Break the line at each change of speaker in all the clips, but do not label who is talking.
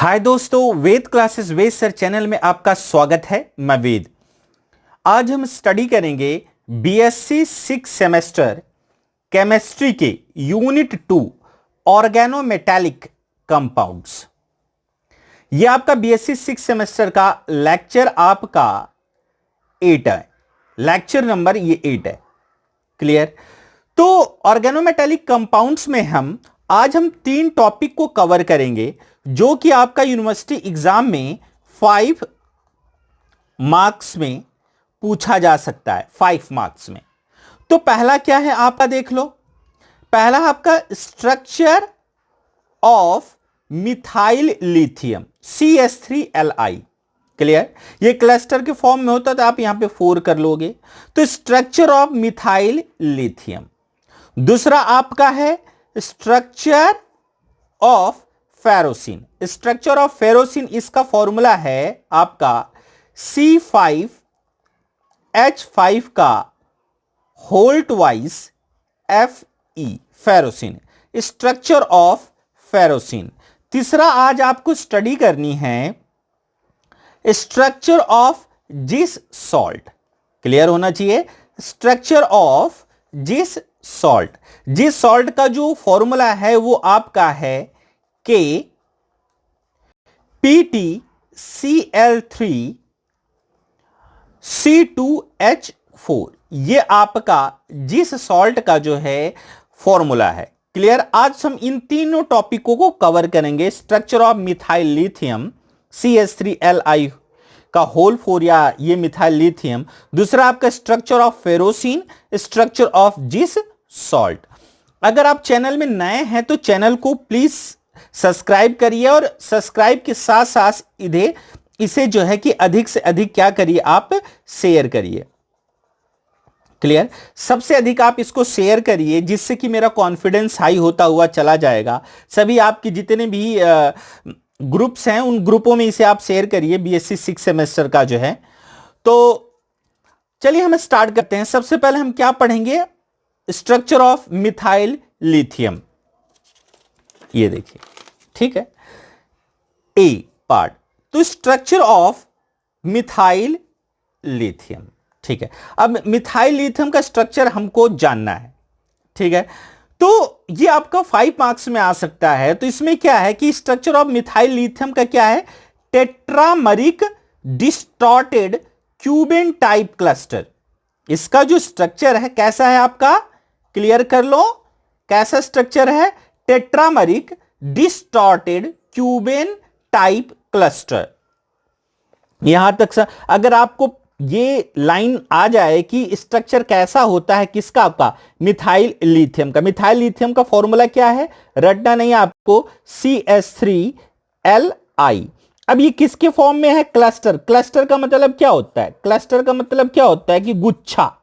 हाय दोस्तों, वेद क्लासेस वेद sir channel में आपका स्वागत है। मैं वेद। आज हम स्टडी करेंगे बीएससी 6 सेमेस्टर केमिस्ट्री के यूनिट 2 ऑर्गेनोमेटालिक कंपाउंड्स। यह आपका बीएससी 6 सेमेस्टर का लेक्चर आपका 8 है। लेक्चर नंबर ये 8 है। क्लियर? तो ऑर्गेनोमेटालिक कंपाउंड्स में आज हम 3 टॉपिक को कवर करेंगे जो कि आपका यूनिवर्सिटी एग्जाम में 5 मार्क्स में पूछा जा सकता है। 5 मार्क्स में। तो पहला क्या है आपका देख लो। पहला आपका structure of methyl lithium CH3Li। Clear? ये क्लस्टर के फॉर्म में होता है तो आप यहां पे 4 कर लोगे। तो स्ट्रक्चर ऑफ मिथाइल लिथियम। दूसरा आपका है structure of ferrocene. Structure of ferrocene, इसका फॉर्मूला है आपका C5H5 का whole twice Fe। Ferrocene, structure of ferrocene. तीसरा आज आपको स्टडी करनी है structure of Zeise's salt. Clear होना चाहिए। Structure of Zeise's salt. Zeise's salt का जो फॉर्मूला है वो आपका है के PtCl3C2H4। ये आपका जिस सॉल्ट का जो है फॉर्मूला है। क्लियर? आज हम इन तीनों टॉपिकों को कवर करेंगे। Structure of methyl lithium CH3Li का होल 4 या ये मिथाइल लिथियम। दूसरा आपका structure of ferrocene, structure of Zeise's salt. अगर आप चैनल में नए हैं तो चैनल को प्लीज सब्सक्राइब करिए और सब्सक्राइब के साथ साथ इसे जो है कि अधिक से अधिक क्या करिए, आप शेयर करिए। क्लियर? सबसे अधिक आप इसको शेयर करिए जिससे कि मेरा कॉन्फिडेंस हाई होता हुआ चला जाएगा। सभी आपके जितने भी ग्रुप्स हैं उन ग्रुपों में इसे आप शेयर करिए। बीएससी 6 सेमेस्टर का जो है। तो चलिए हम स्टार्ट करते हैं। सबसे पहले हम क्या पढ़ेंगे? Structure of methyl lithium. ये देखिए, ठीक है, ए पार्ट। तो स्ट्रक्चर ऑफ मिथाइल लिथियम, ठीक है। अब मिथाइल लिथियम का स्ट्रक्चर हमको जानना है, ठीक है। तो ये आपका 5 मार्क्स में आ सकता है। तो इसमें क्या है कि स्ट्रक्चर ऑफ मिथाइल लिथियम का क्या है? Tetrameric distorted cubane type cluster. इसका जो स्ट्रक्चर है कैसा है आपका? क्लियर कर लो, कैसा स्ट्रक्चर है? Tetrameric distorted cubane type cluster. यहां तक अगर आपको ये लाइन आ जाए कि स्ट्रक्चर कैसा होता है किसका? आपका मिथाइल लिथियम का। मिथाइल लिथियम का फॉर्मूला क्या है? रटना नहीं आपको, CH3Li। अब ये किसके फॉर्म में है? क्लस्टर। क्लस्टर का मतलब क्या होता है? क्लस्टर का मतलब क्या होता है कि गुच्छा।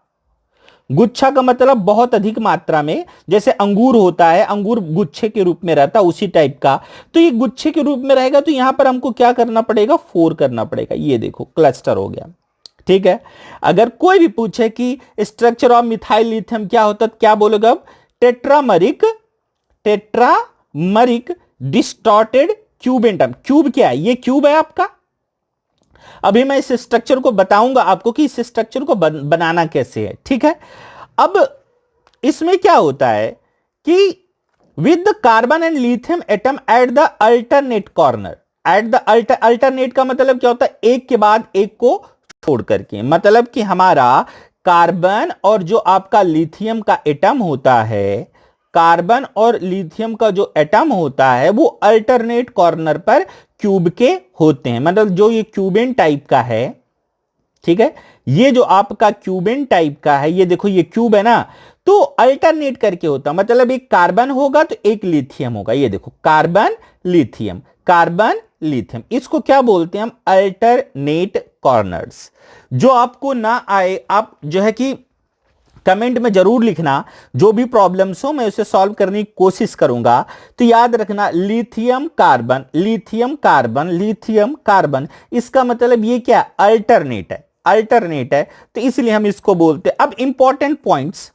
गुच्छा का मतलब बहुत अधिक मात्रा में, जैसे अंगूर होता है, अंगूर गुच्छे के रूप में रहता है, उसी टाइप का। तो ये गुच्छे के रूप में रहेगा तो यहां पर हमको क्या करना पड़ेगा? 4 करना पड़ेगा। ये देखो क्लस्टर हो गया, ठीक है। अगर कोई भी पूछे कि स्ट्रक्चर ऑफ मिथाइल लिथियम क्या होता है, क्या बोलोगे अब? Tetrameric distorted cubane type. Cube क्या है? ये क्यूब है आपका। अभी मैं इस स्ट्रक्चर को बताऊंगा आपको कि इस स्ट्रक्चर को बनाना कैसे है, ठीक है। अब इसमें क्या होता है कि with the carbon and lithium atom at the alternate corner. At the alternate का मतलब क्या होता है? एक के बाद एक को छोड़ करके। मतलब कि हमारा कार्बन और जो आपका लिथियम का एटम होता है, कार्बन और लिथियम का जो एटम होता है वो अल्टरनेट कॉर्नर पर क्यूब के होते हैं। मतलब जो ये क्यूबेन टाइप का है, ठीक है, ये जो आपका क्यूबेन टाइप का है, ये देखो ये क्यूब है ना, तो अल्टरनेट करके होता है। मतलब एक कार्बन होगा तो एक लिथियम होगा। ये देखो कार्बन लिथियम, कार्बन लिथियम। इसको क्या बोलते हैं हम? Alternate corners. जो आपको ना आए आप जो है कि कमेंट में जरूर लिखना। जो भी प्रॉब्लम्स हो मैं उसे सॉल्व करने की कोशिश करूंगा। तो याद रखना, lithium carbon, lithium carbon, lithium carbon, इसका मतलब ये क्या? अल्टरनेट है। अल्टरनेट है तो इसलिए हम इसको बोलते हैं। अब इंपॉर्टेंट पॉइंट्स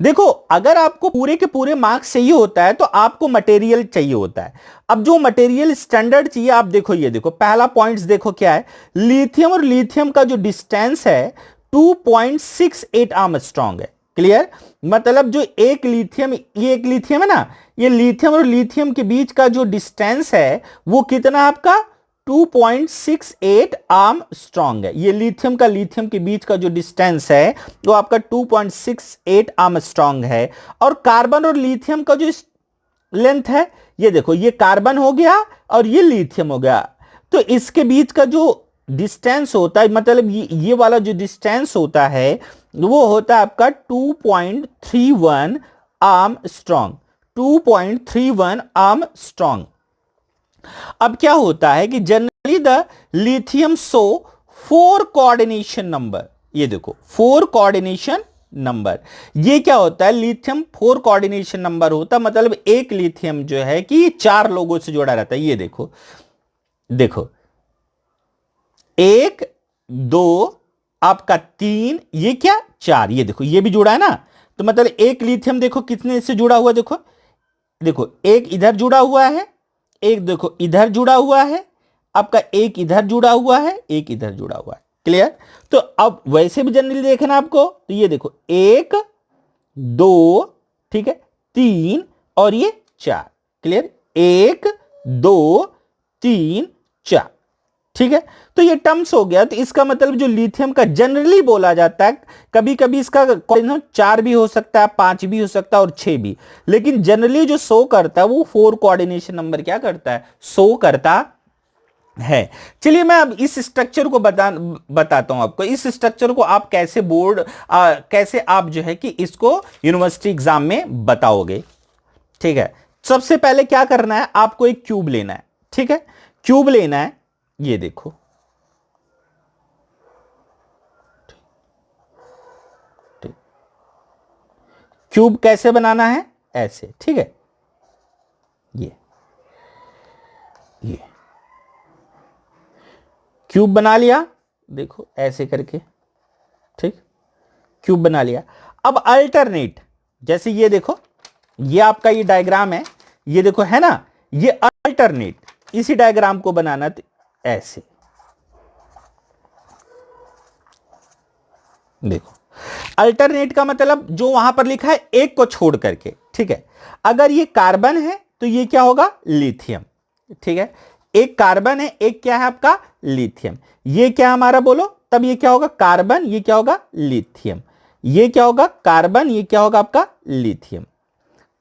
देखो, अगर आपको पूरे के पूरे मार्क्स चाहिए होता है तो आपको मटेरियल चाहिए होता है। अब जो मटेरियल स्टैंडर्ड चाहिए, आप देखो, ये देखो पहला पॉइंट्स देखो क्या है, लिथियम और लिथियम का जो डिस्टेंस है 2.68 आर्मस्ट्रांग है। क्लियर? मतलब जो एक लिथियम, ये एक लिथियम है ना, ये लिथियम और लिथियम के बीच का जो डिस्टेंस है वो कितना है आपका 2.68 आर्मस्ट्रांग है। ये लिथियम का लिथियम के बीच का जो डिस्टेंस है वो आपका 2.68 आर्मस्ट्रांग है। और कार्बन और लिथियम का जो लेंथ है, ये देखो, ये कार्बन हो गया और ये लिथियम हो गया, तो इसके बीच का जो डिस्टेंस होता है, मतलब ये वाला जो डिस्टेंस होता है वो होता है आपका 2.31 आर्मस्ट्रांग, 2.31 आर्मस्ट्रांग। अब क्या होता है कि generally the lithium show 4 coordination number. ये देखो 4 कोऑर्डिनेशन नंबर, ये क्या होता है, लिथियम 4 कोऑर्डिनेशन नंबर होता है, मतलब एक लिथियम जो है कि 4 लोगों से जुड़ा रहता है। ये देखो, देखो 1 2 आपका 3, ये क्या 4, ये देखो ये भी जुड़ा है ना, तो मतलब एक लिथियम देखो कितने से जुड़ा हुआ, देखो देखो एक इधर जुड़ा हुआ है, एक देखो इधर जुड़ा हुआ है, आपका एक इधर जुड़ा हुआ है, एक इधर जुड़ा हुआ है। क्लियर? तो अब वैसे भी जनरली देखना आपको, तो ये देखो 1 2, ठीक है, 3 और ये 4। क्लियर? 1 2 3 4, ठीक है। तो ये टर्म्स हो गया। तो इसका मतलब जो लिथियम का जनरली बोला जाता है, कभी कभी इसका 4 भी हो सकता है, 5 भी हो सकता है और 6 भी, लेकिन जनरली जो शो करता है वो 4 कोऑर्डिनेशन नंबर क्या करता है, शो करता है। चलिए मैं अब इस स्ट्रक्चर को बताता हूं आपको। इस स्ट्रक्चर को आप कैसे कैसे आप जो है कि इसको यूनिवर्सिटी एग्जाम में बताओगे। ठीक है, सबसे पहले क्या करना है, आपको एक क्यूब लेना है। ठीक है, क्यूब लेना है, ये देखो, क्यूब कैसे बनाना है, ऐसे। ठीक है, ये क्यूब बना लिया, देखो ऐसे करके, ठीक, क्यूब बना लिया। अब अल्टरनेट, जैसे ये देखो, ये आपका ये डायग्राम है, ये देखो है ना, ये अल्टरनेट, इसी डायग्राम को बनाना, तो ऐसे देखो, अल्टरनेट का मतलब जो वहां पर लिखा है एक को छोड़ करके। ठीक है, अगर ये कार्बन है तो ये क्या होगा, लिथियम। ठीक है, एक कार्बन है, एक क्या है आपका लिथियम, ये क्या हमारा बोलो, तब ये क्या होगा कार्बन, ये क्या होगा लिथियम, ये क्या होगा कार्बन, ये क्या होगा आपका लिथियम।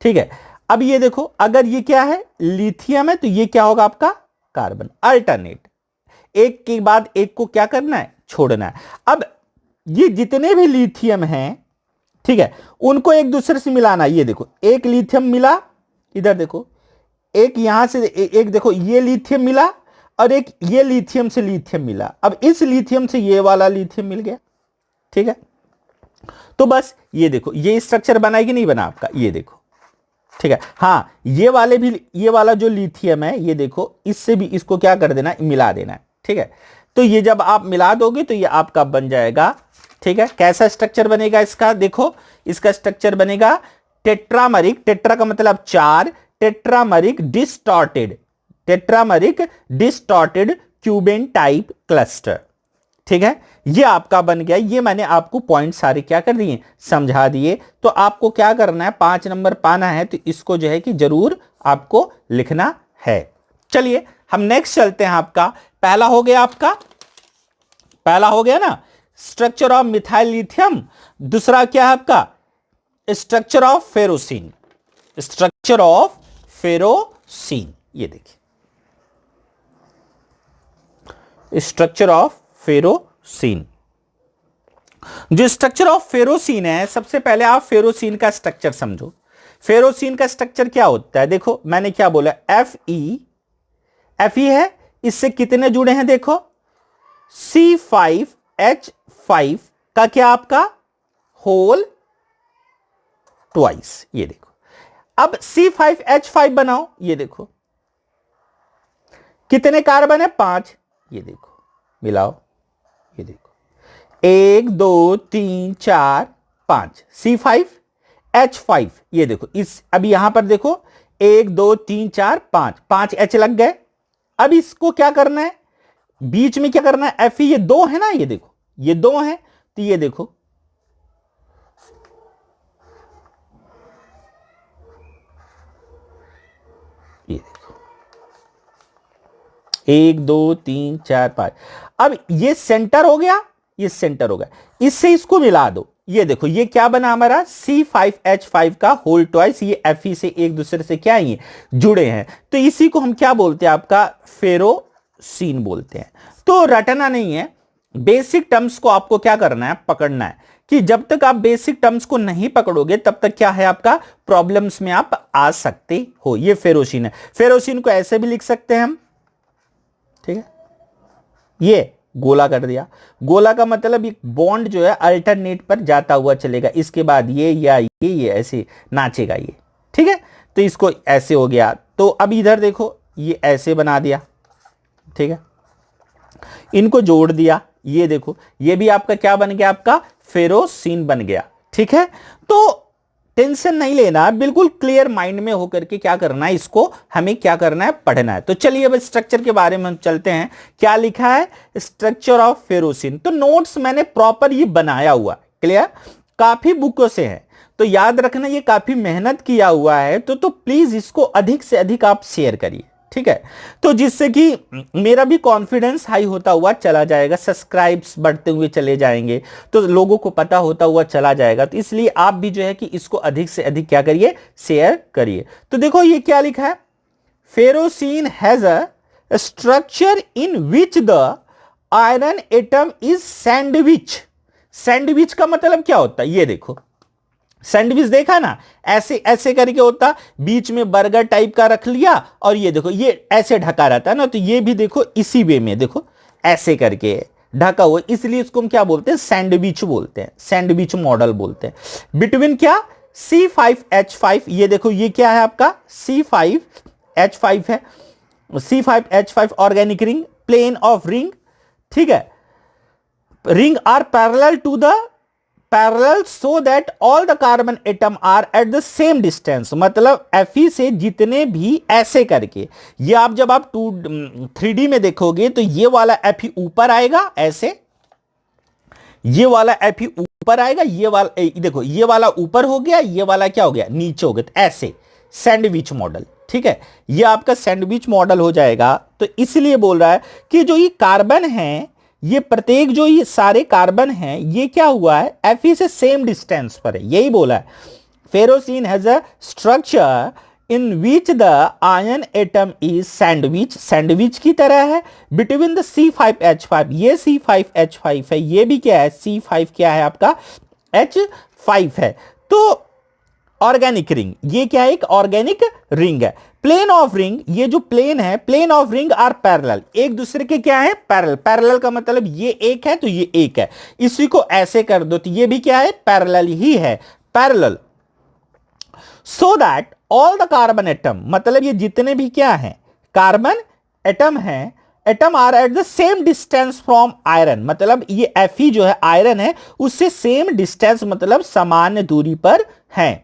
ठीक है, अब ये देखो, अगर ये क्या है लिथियम है तो ये क्या होगा आपका कार्बन। अल्टरनेट, एक के बाद एक को क्या करना है, छोड़ना है। अब ये जितने भी लिथियम हैं, ठीक है, उनको एक दूसरे से मिलाना। ये देखो एक लिथियम मिला, इधर देखो एक यहां से एक देखो ये लिथियम मिला, और एक ये लिथियम से लिथियम मिला। अब इस लिथियम से ये वाला लिथियम मिल गया। ठीक है, तो बस ये देखो ये स्ट्रक्चर बना है कि नहीं बना आपका, ये देखो। ठीक है, हाँ ये वाले भी, ये वाला जो लिथियम है, ये देखो इससे भी इसको क्या कर देना, मिला देना है। ठीक है, तो ये जब आप मिला दोगे तो ये आपका बन जाएगा। ठीक है, कैसा स्ट्रक्चर बनेगा इसका, देखो इसका स्ट्रक्चर बनेगा टेट्रामरिक, टेट्रा का मतलब 4, tetrameric distorted, tetrameric distorted cubane type cluster. ठीक है, ये आपका बन गया। ये मैंने आपको पॉइंट सारे क्या कर दिए, समझा दिए। तो आपको क्या करना है, 5 नंबर पाना है तो इसको जो है कि जरूर आपको लिखना है। चलिए हम नेक्स्ट चलते हैं। आपका पहला हो गया, आपका पहला हो गया ना, स्ट्रक्चर ऑफ मिथाइल लिथियम। दूसरा क्या है आपका, structure of ferrocene, structure of ferrocene. ये देखिए स्ट्रक्चर ऑफ फेरोसिन। जो स्ट्रक्चर ऑफ फेरोसिन है, सबसे पहले आप फेरोसिन का स्ट्रक्चर समझो। फेरोसिन का स्ट्रक्चर क्या होता है, देखो मैंने क्या बोला, Fe है, इससे कितने जुड़े हैं, देखो C5H5 का क्या आपका होल ट्वाइस। ये देखो, अब C5H5 बनाओ, ये देखो कितने कार्बन है, 5। ये देखो मिलाओ, ये देखो 1 2 3 4 5, C5 H5, ये देखो इस अभी यहां पर देखो 1 2 3 4 5 H लग गए। अब इसको क्या करना है, बीच में क्या करना है, Fe, ये दो है ना, ये देखो ये दो है, तो ये देखो ये देखो 1 2 3 4 5। अब ये सेंटर हो गया, ये सेंटर हो गया, इससे इसको मिला दो, ये देखो ये क्या बना हमारा C5H5 का होल ट्वाइस, ये Fe से एक दूसरे से क्या है, जुड़े हैं, तो इसी को हम क्या बोलते हैं, आपका फेरोसीन बोलते हैं। तो रटना नहीं है, बेसिक टर्म्स को आपको क्या करना है, पकड़ना है, कि जब तक आप बेसिक टर्म्स को नहीं पकड़ोगे तब तक क्या है, आपका प्रॉब्लम्स में आप आ सकते हो। ये फेरोसीन है, फेरोसीन को ऐसे भी लिख सकते हैं हम, ठीक है, ये गोला कर दिया, गोला का मतलब एक बॉन्ड जो है अल्टरनेट पर जाता हुआ चलेगा, इसके बाद ये या ये ऐसे नाचेगा ये, ठीक है, तो इसको ऐसे हो गया। तो अब इधर देखो ये ऐसे बना दिया, ठीक है, इनको जोड़ दिया, ये देखो ये भी आपका क्या बन गया, आपका फेरोसीन बन गया, ठीक है। तो टेंशन नहीं लेना, बिल्कुल क्लियर माइंड में होकर के क्या करना है, इसको हमें क्या करना है, पढ़ना है। तो चलिए अब स्ट्रक्चर के बारे में हम चलते हैं, क्या लिखा है, स्ट्रक्चर ऑफ फेरोसीन। तो नोट्स मैंने प्रॉपर ये बनाया हुआ, क्लियर, काफी बुकों से है, तो याद रखना ये काफी मेहनत किया हुआ है, तो प्लीज इसको अधिक से अधिक आप शेयर करिए, ठीक है, तो जिससे कि मेरा भी कॉन्फिडेंस हाई होता हुआ चला जाएगा, सब्सक्राइब्स बढ़ते हुए चले जाएंगे, तो लोगों को पता होता हुआ चला जाएगा। तो इसलिए आप भी जो है कि इसको अधिक से अधिक क्या करिए, शेयर करिए। तो देखो ये क्या लिखा है, ferrocene has a structure in which the iron atom is sandwich. Sandwich का मतलब क्या होता है, ये देखो सैंडविच देखा ना, ऐसे ऐसे करके होता, बीच में बर्गर टाइप का रख लिया, और ये देखो ये ऐसे ढका रहता है ना, तो ये भी देखो इसी वे में देखो ऐसे करके ढका हुआ, इसलिए इसको हम क्या बोलते हैं, सैंडविच बोलते हैं, सैंडविच मॉडल बोलते हैं। बिटवीन क्या, C5H5, ये देखो ये क्या है आपका C5H5 है, C5H5 organic ring, plane of ring, ठीक है, ring are parallel to the parallel so that all the carbon atom are at the same distance, मतलब Fe से जितने भी ऐसे करके, ये आप जब आप 3D में देखोगे तो ये वाला Fe ऊपर आएगा ऐसे, ये वाला Fe ऊपर आएगा, ये वाला देखो ये वाला ऊपर हो गया, ये वाला क्या हो गया, नीचे हो गया, तो ऐसे सैंडविच मॉडल, ठीक है, ये आपका सैंडविच मॉडल हो जाएगा। तो इसलिए बोल रहा है कि जो ये कार्बन है, ये प्रत्येक जो ये सारे कार्बन हैं, ये क्या हुआ है, Fe से सेम डिस्टेंस पर है, यही बोला है। Ferrocene has a structure in which the ion atom is sandwich, sandwich की तरह है, बिटवीन द C5H5, ये C5H5 है, ये भी क्या है, C5 क्या है आपका H5 है। तो ऑर्गेनिक रिंग, ये क्या है, एक ऑर्गेनिक रिंग है। प्लेन ऑफ रिंग, ये जो प्लेन है, plane of ring are parallel, एक दूसरे के क्या है, पैरेलल, पैरेलल का मतलब ये एक है तो ये एक है, इसी को ऐसे कर दो तो ये भी क्या है, पैरेलल ही है, parallel, so that all the carbon atom, मतलब ये जितने भी क्या है कार्बन एटम है, atom are at the same distance from iron, मतलब ये Fe जो है आयरन है, उससे सेम डिस्टेंस मतलब समान दूरी पर है।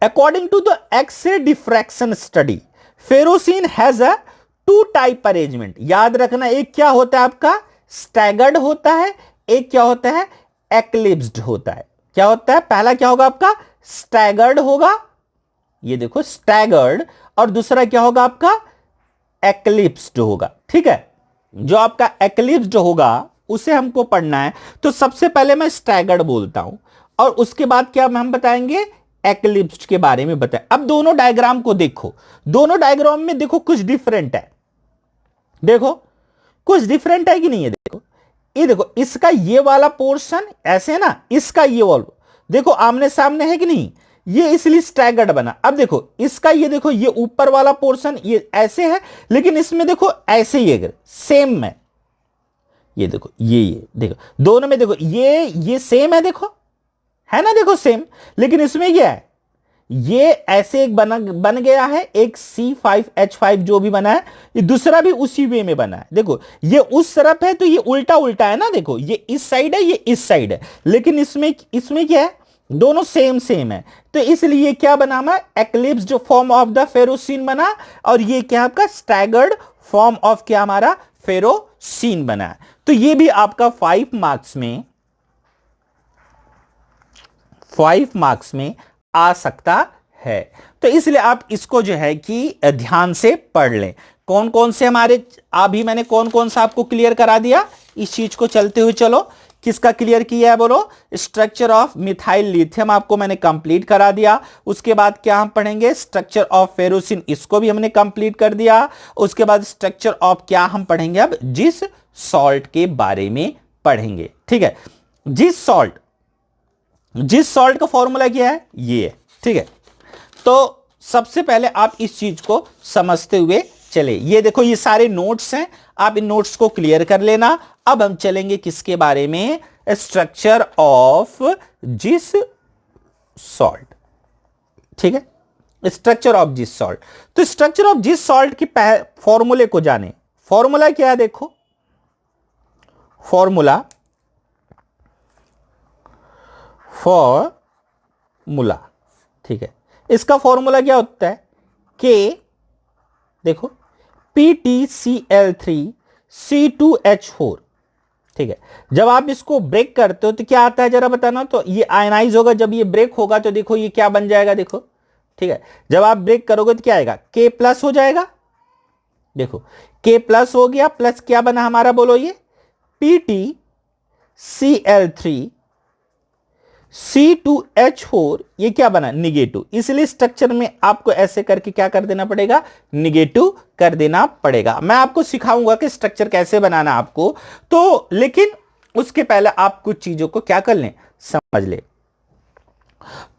According to the X-ray diffraction study, ferrocene has a two type arrangement. याद रखना, एक क्या होता है आपका स्टैगर्ड होता है, एक क्या होता है एक्लिप्स्ड होता है। क्या होता है, पहला क्या होगा आपका स्टैगर्ड होगा, ये देखो स्टैगर्ड, और दूसरा क्या होगा आपका एक्लिप्स्ड होगा, ठीक है। जो आपका एक्लिप्स्ड होगा उसे हमको पढ़ना है, तो सबसे पहले मैं स्टैगर्ड बोलता हूं और उसके बाद क्या हम बताएंगे, एक्लिप्स्ड के बारे में बताएं। अब दोनों डायग्राम को देखो, दोनों डायग्राम में देखो कुछ डिफरेंट है, देखो कुछ डिफरेंट है कि नहीं है, देखो ये देखो इसका ये वाला पोर्शन ऐसे है ना, इसका ये वाला देखो आमने सामने है कि नहीं, ये इसलिए स्टैगर्ड बना। अब देखो इसका ये देखो ये ऊपर वाला पोर्शन ये ऐसे है, लेकिन इसमें देखो ऐसे ही है सेम में, ये देखो ये देखो दोनों में देखो ये सेम है, देखो है ना, देखो सेम, लेकिन इसमें क्या है, ये ऐसे एक बन गया है, एक C5H5 जो भी बना है, ये दूसरा भी उसी वे में बना है। देखो ये उस तरफ है तो ये उल्टा उल्टा है ना, देखो ये इस साइड है, ये इस साइड है, लेकिन इसमें क्या है, दोनों सेम सेम है, तो इसलिए क्या बना मैं एक्लिप्स जो फॉर्म ऑफ द फेरोसीन बना, और ये क्या आपका स्टैगर्ड फॉर्म ऑफ क्या हमारा फेरोसीन बना है। तो ये भी आपका 5 मार्क्स में आ सकता है। तो इसलिए आप इसको जो है कि ध्यान से पढ़ लें। कौन कौन से हमारे, अभी मैंने कौन कौन सा आपको क्लियर करा दिया इस चीज को, चलते हुए चलो किसका क्लियर किया है बोलो। स्ट्रक्चर ऑफ मिथाइल लिथियम आपको मैंने कंप्लीट करा दिया। उसके बाद क्या हम पढ़ेंगे, स्ट्रक्चर ऑफ फेरोसिन, इसको भी हमने कंप्लीट कर दिया। उसके बाद स्ट्रक्चर ऑफ क्या हम पढ़ेंगे, अब जिस सॉल्ट के बारे में पढ़ेंगे। ठीक है, जिस सॉल्ट का फॉर्मूला क्या है, ये है। ठीक है, तो सबसे पहले आप इस चीज को समझते हुए चले। ये देखो ये सारे नोट्स हैं, आप इन नोट्स को क्लियर कर लेना। अब हम चलेंगे किसके बारे में, स्ट्रक्चर ऑफ जिस सॉल्ट। ठीक है, स्ट्रक्चर ऑफ जिस सॉल्ट। तो स्ट्रक्चर ऑफ जिस सॉल्ट की फॉर्मूले को जाने। फॉर्मूला क्या है, देखो फॉर्मूला ठीक है, इसका फॉर्मूला क्या होता है, के देखो PtCl3C2H4। ठीक है, जब आप इसको ब्रेक करते हो तो क्या आता है जरा बताना। तो ये आयनाइज होगा, जब ये ब्रेक होगा तो देखो ये क्या बन जाएगा, देखो। ठीक है, जब आप ब्रेक करोगे तो क्या आएगा, K प्लस हो जाएगा। देखो K प्लस हो गया, प्लस क्या बना हमारा बोलो, ये PtCl3C2H4, ये क्या बना, निगेटिव। इसलिए स्ट्रक्चर में आपको ऐसे करके क्या कर देना पड़ेगा, निगेटिव कर देना पड़ेगा। मैं आपको सिखाऊंगा कि स्ट्रक्चर कैसे बनाना आपको, तो लेकिन उसके पहले आप कुछ चीजों को क्या कर लें, समझ ले।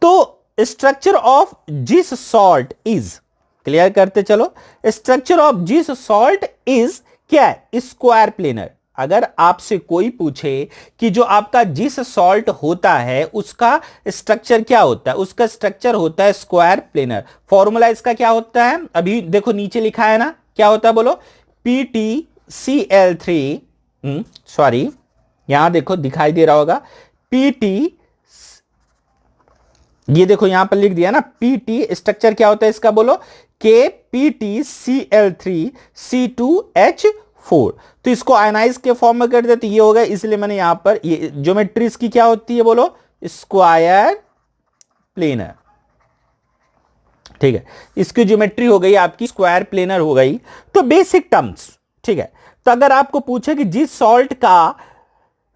तो structure of Zeise's salt is, clear करते चलो। Structure of Zeise's salt is क्या है, स्क्वायर प्लेनर। अगर आपसे कोई पूछे कि जो आपका जिस सॉल्ट होता है उसका स्ट्रक्चर क्या होता है, उसका स्ट्रक्चर होता है स्क्वायर प्लेनर। फॉर्मूला इसका क्या होता है, अभी देखो नीचे लिखा है ना, क्या होता है बोलो, PtCl3, सॉरी यहां देखो दिखाई दे रहा होगा, ये देखो यहां पर लिख दिया ना, PT स्ट्रक्चर क्या होता है इसका बोलो, KPtCl3C2H4। तो इसको आयनाइज के फॉर्म में कर दे तो ये होगा, इसलिए मैंने यहां पर ये ज्योमेट्री इसकी क्या होती है बोलो, स्क्वायर प्लेनर। ठीक है, इसकी ज्योमेट्री हो गई आपकी स्क्वायर प्लेनर हो गई। तो बेसिक टर्म्स, ठीक है। तो अगर आपको पूछे कि जिस सॉल्ट का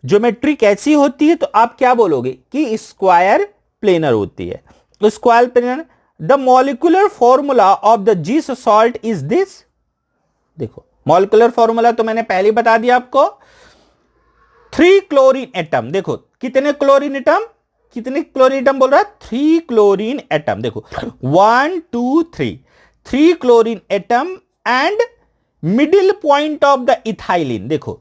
ज्योमेट्री कैसी होती है तो आप क्या बोलोगे कि स्क्वायर प्लेनर होती है। तो square planar, the molecular formula of the जिस सॉल्ट इज दिस। देखो मॉलिक्यूलर फॉर्मूला तो मैंने पहले बता दिया आपको, 3 क्लोरीन एटम। देखो कितने क्लोरीन एटम, कितने क्लोरीन एटम बोल रहा है, 3 क्लोरीन एटम। देखो 1 2 3 chlorine atom and middle point of the ethylene. देखो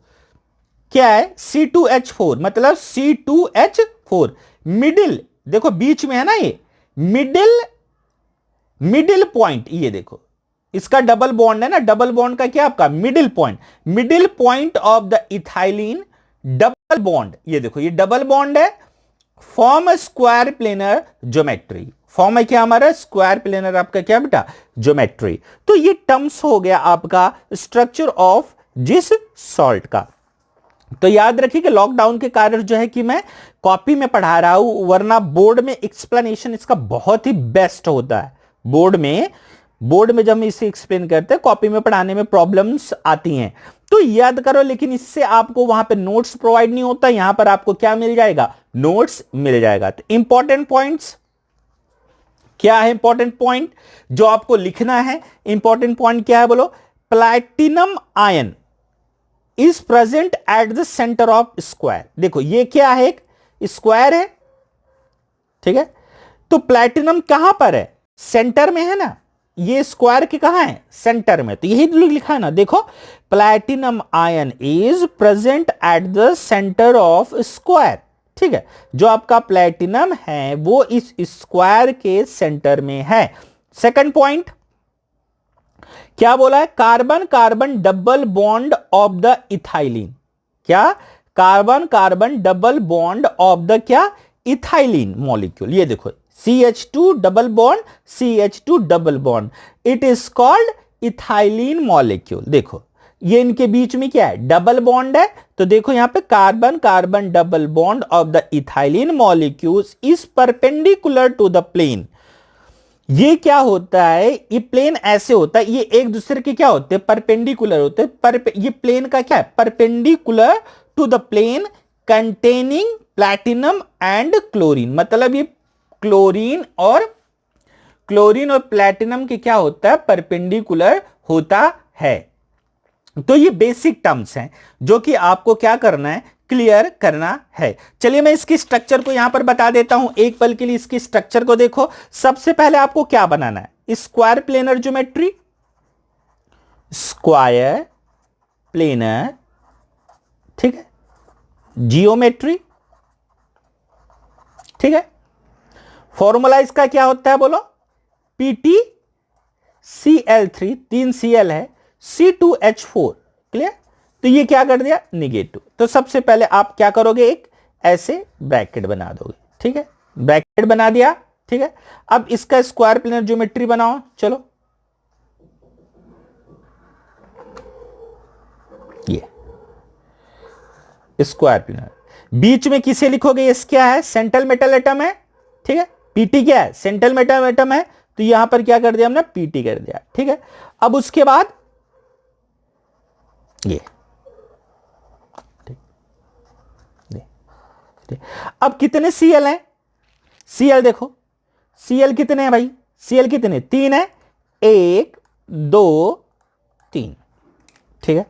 क्या है, C2H4, मतलब C2H4 मिडिल, देखो बीच में है ना ये मिडिल पॉइंट, ये देखो इसका डबल बॉन्ड है ना, डबल बॉन्ड का क्या आपका middle point of the ethylene, double bond, ये देखो ये डबल बॉन्ड है, form square planar geometry. Form है क्या हमारा, स्क्वायर प्लेनर आपका क्या बेटा, ज्योमेट्री। तो ये टर्म्स हो गया आपका स्ट्रक्चर ऑफ जिस सॉल्ट का। तो याद रखिए कि लॉकडाउन के कारण जो है कि मैं कॉपी में पढ़ा रहा हूं, वरना बोर्ड में एक्सप्लेनेशन इसका बहुत ही बेस्ट होता है। बोर्ड में जब हम इसे एक्सप्लेन करते हैं, कॉपी में पढ़ाने में प्रॉब्लम्स आती हैं, तो याद करो। लेकिन इससे आपको वहां पे नोट्स प्रोवाइड नहीं होता, यहां पर आपको क्या मिल जाएगा, नोट्स मिल जाएगा। तो इंपॉर्टेंट पॉइंट्स क्या है, इंपॉर्टेंट पॉइंट जो आपको लिखना है, इंपॉर्टेंट पॉइंट क्या है बोलो, platinum ion is present at the centre of square. देखो ये क्या है, एक स्क्वायर है, ठीक है। तो प्लैटिनम कहां पर है, सेंटर में है ना, ये स्क्वायर के कहां है, सेंटर में। तो यही लिखा है ना, देखो platinum ion is present at the centre of square. ठीक है, जो आपका प्लैटिनम है वो इस स्क्वायर के सेंटर में है। सेकंड पॉइंट क्या बोला है, carbon carbon double bond of the ethylene. क्या, carbon carbon double bond of the क्या, इथाइलिन मॉलिक्यूल, ये देखो CH2 double bond CH2 double bond, it is called ethylene molecule. देखो ये इनके बीच में क्या है, डबल बॉन्ड है, तो देखो यहां पे carbon carbon double bond of the ethylene molecules is perpendicular to the plane. ये क्या होता है, ये प्लेन ऐसे होता है, ये एक दूसरे के क्या होते हैं, परपेंडिकुलर होते हैं। ये प्लेन का क्या है, perpendicular to the plane containing platinum and chlorine. मतलब ये क्लोरीन और प्लैटिनम के क्या होता है, परपेंडिकुलर होता है। तो ये बेसिक टर्म्स हैं जो कि आपको क्या करना है, क्लियर करना है। चलिए मैं इसकी स्ट्रक्चर को यहां पर बता देता हूं, एक पल के लिए इसकी स्ट्रक्चर को देखो। सबसे पहले आपको क्या बनाना है, square planar geometry, square planar, ठीक है, जियोमेट्री, ठीक है। फॉर्मूला इसका क्या होता है बोलो, PT Cl3, 3 Cl है, C2H4, क्लियर। तो ये क्या कर दिया, निगेटिव। तो सबसे पहले आप क्या करोगे, एक ऐसे ब्रैकेट बना दोगे, ठीक है, ब्रैकेट बना दिया, ठीक है। अब इसका स्क्वायर प्लेनर ज्योमेट्री बनाओ, चलो। ये स्क्वायर प्लेनर, बीच में किसे लिखोगे, ये क्या है, सेंट्रल मेटल एटम है, ठीक है। PT क्या है, सेंट्रल मेटल एटम है, तो यहां पर क्या कर दिया हमने, PT कर दिया, ठीक है। अब उसके बाद ये अब कितने Cl हैं, Cl देखो, Cl कितने हैं भाई, Cl कितने, 3 है, 1 2 3, ठीक है।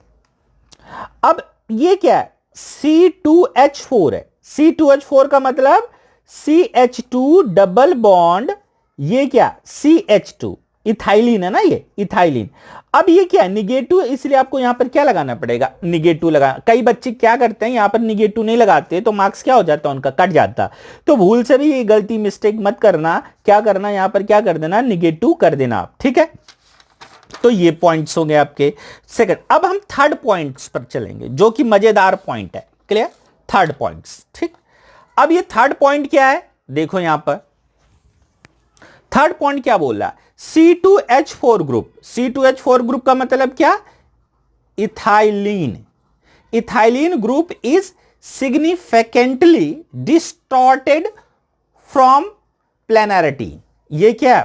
अब ये क्या है, C2H4 है, C2H4 का मतलब CH2 डबल बॉन्ड, ये क्या CH2, इथाइलिन है ना, ये इथाइलिन। अब ये क्या है, निगेटिव, इसलिए आपको यहां पर क्या लगाना पड़ेगा, निगेटिव लगा। कई बच्चे क्या करते हैं, यहां पर निगेटिव नहीं लगाते तो मार्क्स क्या हो जाता है उनका, कट जाता। तो भूल से भी ये गलती मिस्टेक मत करना, क्या करना, यहां पर क्या कर देना, निगेटिव कर देना आप, ठीक है। तो ये पॉइंट्स होंगे आपके। सेकंड, अब हम थर्ड पॉइंट्स पर चलेंगे जो कि मजेदार पॉइंट है, क्लियर, थर्ड पॉइंट्स, ठीक। अब ये थर्ड पॉइंट क्या है, देखो यहां पर थर्ड पॉइंट क्या बोल रहा है, C2H4 ग्रुप। C2H4 ग्रुप का मतलब क्या, ethylene. Ethylene group is significantly distorted from planarity. ये क्या,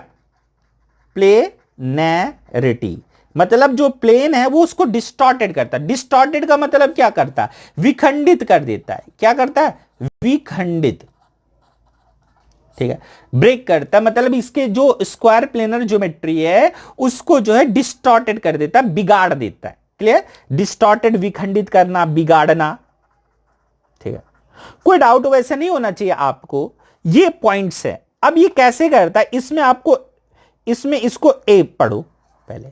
प्लेनैरिटी, मतलब जो प्लेन है वो उसको डिस्टॉर्टेड करता है। डिस्टॉर्टेड का मतलब क्या करता है, विखंडित कर देता है। क्या करता है, विखंडित, ठीक है, ब्रेक करता है, मतलब इसके जो स्क्वायर प्लेनर ज्योमेट्री है उसको जो है डिस्टॉर्टेड कर देता है, बिगाड़ देता है, क्लियर। डिस्टॉर्टेड, विखंडित करना, बिगाड़ना, ठीक है। कोई डाउट वैसे नहीं होना चाहिए आपको, ये पॉइंट्स है। अब ये कैसे करता है, इसमें आपको, इसमें इसको ए पढ़ो पहले।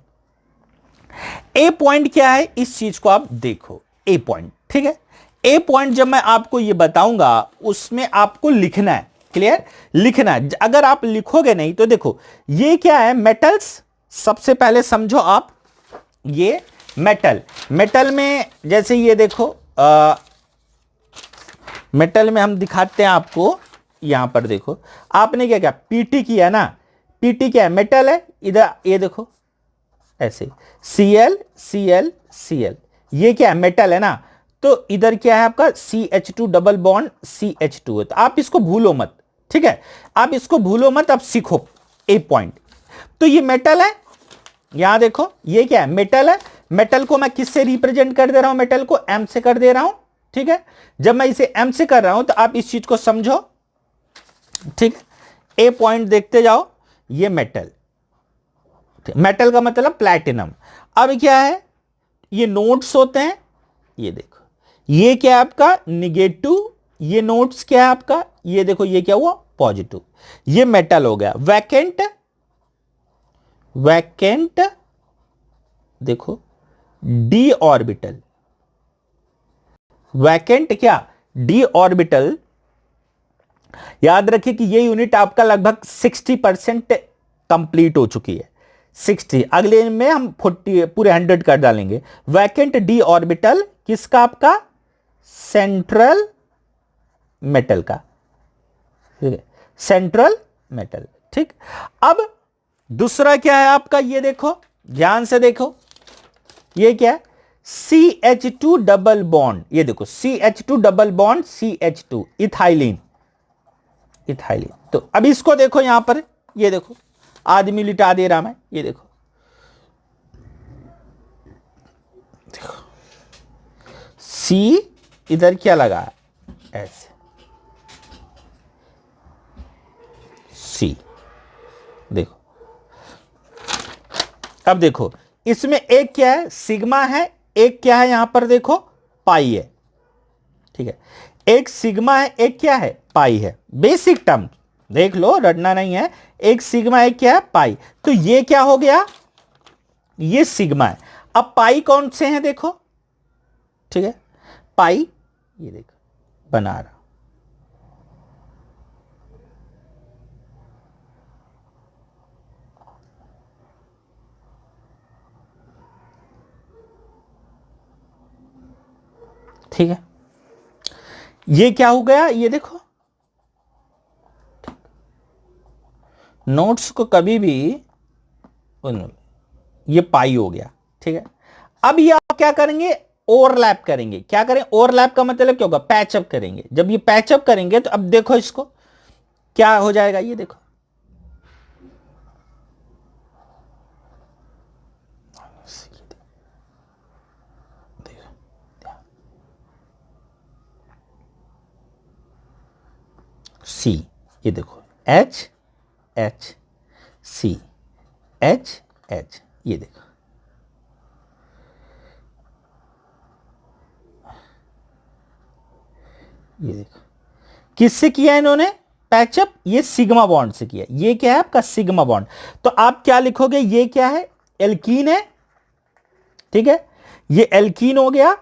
ए पॉइंट क्या है, इस चीज को आप देखो, ए पॉइंट, ठीक है। ए पॉइंट जब मैं आपको ये बताऊंगा उसमें आपको लिखना है, क्लियर, लिखना है। अगर आप लिखोगे नहीं तो देखो ये क्या है, मेटल्स। सबसे पहले समझो आप, ये मेटल, मेटल में जैसे ये देखो, मेटल में हम दिखाते हैं आपको, यहां पर देखो आपने क्या क्या PT किया ना, PT क्या है, मेटल है, इधर ये देखो ऐसे Cl Cl Cl, ये क्या है, मेटल है ना। तो इधर क्या है आपका CH2 डबल बॉन्ड CH2 है, तो आप इसको भूलो मत, ठीक है, आप इसको भूलो मत, आप सीखो ए पॉइंट। तो ये मेटल है, यहां देखो ये क्या है, मेटल है। मेटल को मैं किससे रिप्रेजेंट कर दे रहा हूं, मेटल को M से कर दे रहा हूं, ठीक है। जब मैं इसे M से कर रहा हूं तो आप इस चीज को समझो, ठीक है। ए पॉइंट देखते जाओ, ये मेटल, मेटल का मतलब प्लैटिनम। अब क्या है, ये नोड्स होते हैं, ये देखो ये क्या है आपका निगेटिव, ये नोड्स क्या है आपका, ये देखो ये क्या हुआ पॉजिटिव, ये मेटल हो गया। वैकेंट, वैकेंट देखो डी ऑर्बिटल, वैकेंट क्या, डी ऑर्बिटल। याद रखिए कि ये यूनिट आपका लगभग 60% कंप्लीट हो चुकी है, 60, अगले में हम 40 पूरे 100 कर डालेंगे। वैकेंट डी ऑर्बिटल किसका, आपका सेंट्रल मेटल का, ठीक है, सेंट्रल मेटल। ठीक, अब दूसरा क्या है आपका, ये देखो ध्यान से देखो, ये क्या है, CH2 डबल बॉन्ड, ये देखो CH2 double bond CH2, ethylene, ethylene. तो अब इसको देखो यहां पर, ये देखो आदमी लिटा दे रहा मैं, ये देखो, देखो C इधर क्या लगा है, ऐसे C, देखो। अब देखो इसमें एक क्या है, सिग्मा है, एक क्या है यहां पर देखो, पाई है। ठीक है, एक सिग्मा है, एक क्या है, पाई है। बेसिक टर्म देख लो, रटना नहीं है। एक सिग्मा, एक क्या है, पाई। तो ये क्या हो गया, ये सिग्मा है। अब पाई कौन से हैं देखो, ठीक है, पाई ये देखो बना रहा, ठीक है। ये क्या हो गया, ये देखो, नोट्स को कभी भी, ये पाई हो गया। ठीक है, अब ये आप क्या करेंगे, ओवरलैप करेंगे। क्या करें, ओवरलैप का मतलब क्या होगा, पैचअप करेंगे। जब ये पैचअप करेंगे तो अब देखो इसको क्या हो जाएगा, ये देखो, सी, ये देखो H H C H H, ये देखो, ये देखो किससे किया इन्होंने पैचअप, ये सिग्मा बॉन्ड से किया। ये क्या है आपका सिग्मा बॉन्ड। तो आप क्या लिखोगे, ये क्या है, एल्कीन है। ठीक है, ये एल्कीन हो गया।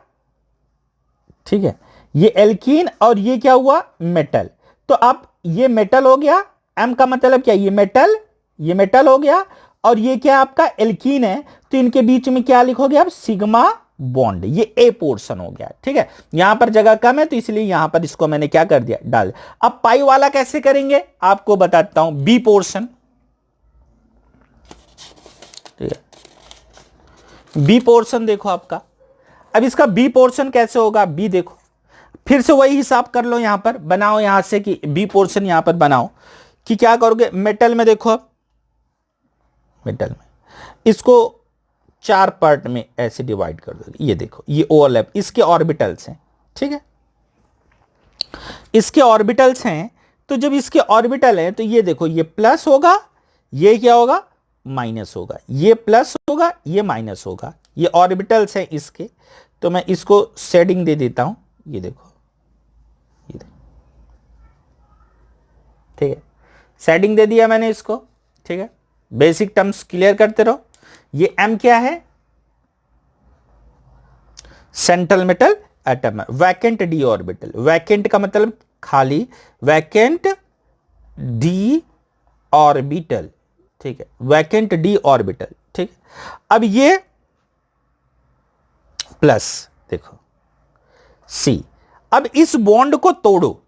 ठीक है, ये एल्कीन, और ये क्या हुआ, मेटल। तो आप ये मेटल हो गया, एम का मतलब क्या, ये मेटल, ये मेटल हो गया, और ये क्या आपका एल्कीन है। तो इनके बीच में क्या लिखोगे आप, सिग्मा बॉन्ड, ये ए पोर्शन हो गया। ठीक है, यहां पर जगह कम है तो इसलिए यहां पर इसको मैंने क्या कर दिया, डाल। अब पाई वाला कैसे करेंगे आपको बताता हूं, बी पोर्शन। ठीक है, बी पोर्शन देखो आपका। अब इसका बी पोर्शन कैसे होगा, बी देखो, फिर से वही हिसाब कर लो, यहां पर बनाओ, यहां से कि बी पोर्शन यहां पर बनाओ कि क्या करोगे, मेटल में देखो, अब मेटल में इसको 4 पार्ट में ऐसे डिवाइड कर दोगे। ये देखो, ये ओवरलैप, इसके ऑर्बिटल्स हैं। ठीक है, इसके ऑर्बिटल्स हैं। तो जब इसके ऑर्बिटल हैं तो ये देखो, ये प्लस होगा, ये क्या होगा, माइनस होगा, ये प्लस होगा, ये माइनस होगा। ये ऑर्बिटल्स हैं इसके। तो मैं इसको शेडिंग दे देता हूं, ये देखो, ये देखो, ठीक है, शेडिंग दे दिया मैंने इसको। ठीक है, बेसिक टर्म्स क्लियर करते रहो। ये एम क्या है, सेंट्रल मेटल एटम है, वैकेंट डी ऑर्बिटल। वैकेंट का मतलब खाली, वैकेंट डी ऑर्बिटल। ठीक है, वैकेंट डी ऑर्बिटल। ठीक, अब ये प्लस देखो सी। अब इस बॉन्ड को तोड़ो,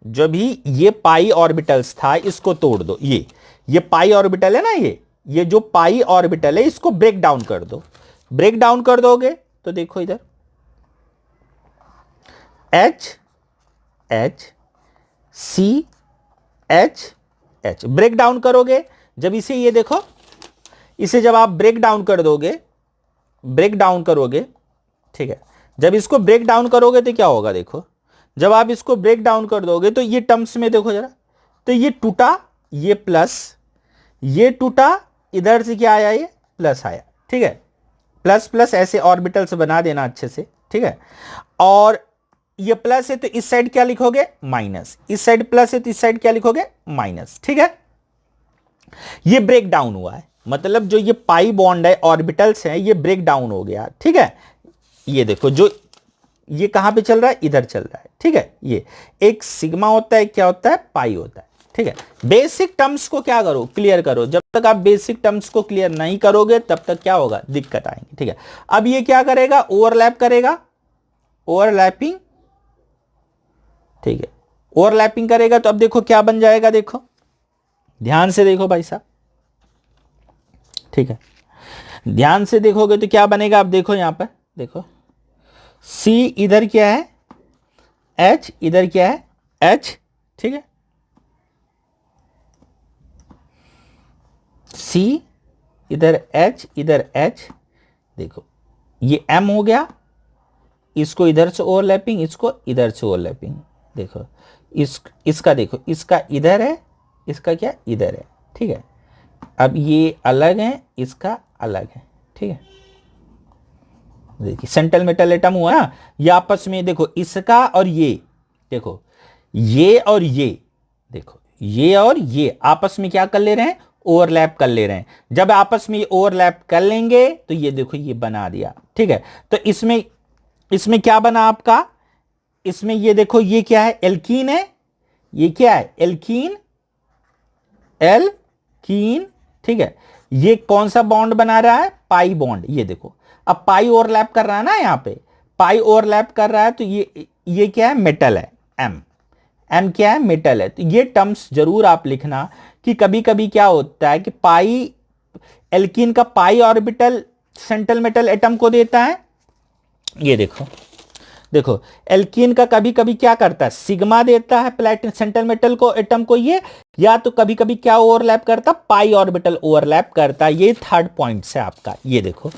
जो भी ये पाई ऑर्बिटल्स था इसको तोड़ दो। ये पाई ऑर्बिटल है ना, ये जो पाई ऑर्बिटल है इसको ब्रेक डाउन कर दो। ब्रेक डाउन कर दोगे तो देखो इधर H H C H H, break down करोगे जब इसे, ये देखो, इसे जब आप ब्रेक डाउन कर दोगे, ब्रेक डाउन करोगे, ठीक है, जब इसको ब्रेक डाउन करोगे तो क्या होगा, देखो, जब आप इसको ब्रेक डाउन कर दोगे तो ये टर्म्स में देखो जरा, तो ये टूटा, ये प्लस, ये टूटा, इधर से क्या आया, ये प्लस आया। ठीक है, प्लस प्लस ऐसे ऑर्बिटल्स बना देना अच्छे से। ठीक है, और ये प्लस है तो इस साइड क्या लिखोगे, माइनस, इस साइड प्लस है तो इस साइड क्या लिखोगे, माइनस। ठीक है, ये ब्रेक डाउन हुआ है, मतलब जो ये पाई बॉन्ड है, ऑर्बिटल्स है, ये ब्रेक डाउन हो गया। ठीक है, ये देखो, जो ये कहां पे चल रहा है, इधर चल रहा है। ठीक है, ये एक सिग्मा होता है, क्या होता है, पाई होता है। ठीक है, बेसिक टर्म्स को क्या करो, क्लियर करो। जब तक आप बेसिक टर्म्स को क्लियर नहीं करोगे तब तक क्या होगा, दिक्कत आएंगी। ठीक है, अब ये क्या करेगा, ओवरलैप करेगा, ओवरलैपिंग। ठीक है, ओवरलैपिंग करेगा तो अब देखो क्या बन जाएगा, देखो ध्यान से देखो भाई साहब, ठीक है, ध्यान से देखोगे तो क्या बनेगा, अब देखो यहां पर देखो, C इधर क्या है, H इधर क्या है, H, ठीक है, C इधर H इधर H, देखो ये M हो गया, इसको इधर से ओवरलैपिंग, इसको इधर से ओवरलैपिंग, देखो इसका देखो, इसका इधर है, इसका क्या इधर है, ठीक है, अब ये अलग है, इसका अलग है, ठीक है, देखिए सेंट्रल मेटल एटम हुआ ना, ये आपस में देखो इसका और ये, देखो ये और ये, देखो ये और ये आपस में क्या कर ले रहे हैं, ओवरलैप कर ले रहे हैं। जब आपस में ये ओवरलैप कर लेंगे तो ये देखो ये बना दिया, ठीक है। तो इसमें क्या बना आपका, इसमें ये देखो ये क्या है, एल्कीन है, ये क्या है एल्कीन, एल्कीन, ठीक है। ये कौन सा बॉन्ड बना रहा है, पाई बॉन्ड, ये देखो अब पाई ओवरलैप कर रहा है ना, यहां पे पाई ओवरलैप कर रहा है, तो ये क्या है, मेटल है, एम क्या है, मेटल है। तो ये टर्म्स जरूर आप लिखना कि कभी कभी क्या होता है कि पाई, एल्कीन का पाई ऑर्बिटल सेंट्रल मेटल एटम को देता है, ये देखो देखो एल्कीन का कभी कभी क्या करता है, सिग्मा देता है प्लेटिनम सेंट्रल मेटल को एटम को ये, या तो कभी कभी क्या ओवरलैप करता, पाई ऑर्बिटल ओवरलैप करता है। ये थर्ड पॉइंट है आपका, ये देखो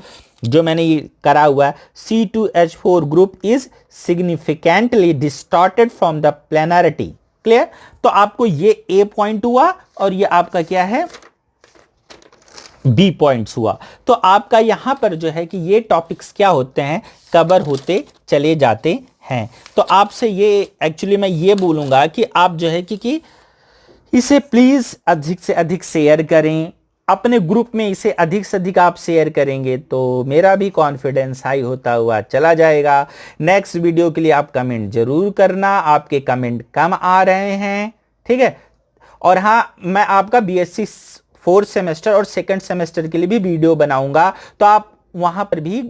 जो मैंने ये करा हुआ है, C2H4 group is significantly distorted from the planarity, clear. तो आपको ये ए पॉइंट हुआ और ये आपका क्या है, बी पॉइंट्स हुआ। तो आपका यहां पर जो है कि ये टॉपिक्स क्या होते हैं, कवर होते चले जाते हैं। तो आपसे ये एक्चुअली मैं ये बोलूंगा कि आप जो है कि इसे प्लीज अधिक से अधिक शेयर करें, अपने ग्रुप में इसे अधिक से अधिक आप शेयर करेंगे तो मेरा भी कॉन्फिडेंस हाई होता हुआ चला जाएगा। नेक्स्ट वीडियो के लिए आप कमेंट जरूर करना, आपके कमेंट कम आ रहे हैं, ठीक है। और हाँ, मैं आपका BSc 4th सेमेस्टर और 2nd सेमेस्टर के लिए भी वीडियो बनाऊंगा, तो आप वहां पर भी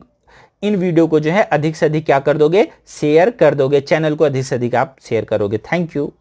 इन वीडियो को जो है अधिक से अधिक क्या कर दोगे, शेयर कर दोगे, चैनल को अधिक से अधिक आप शेयर करोगे। Thank you.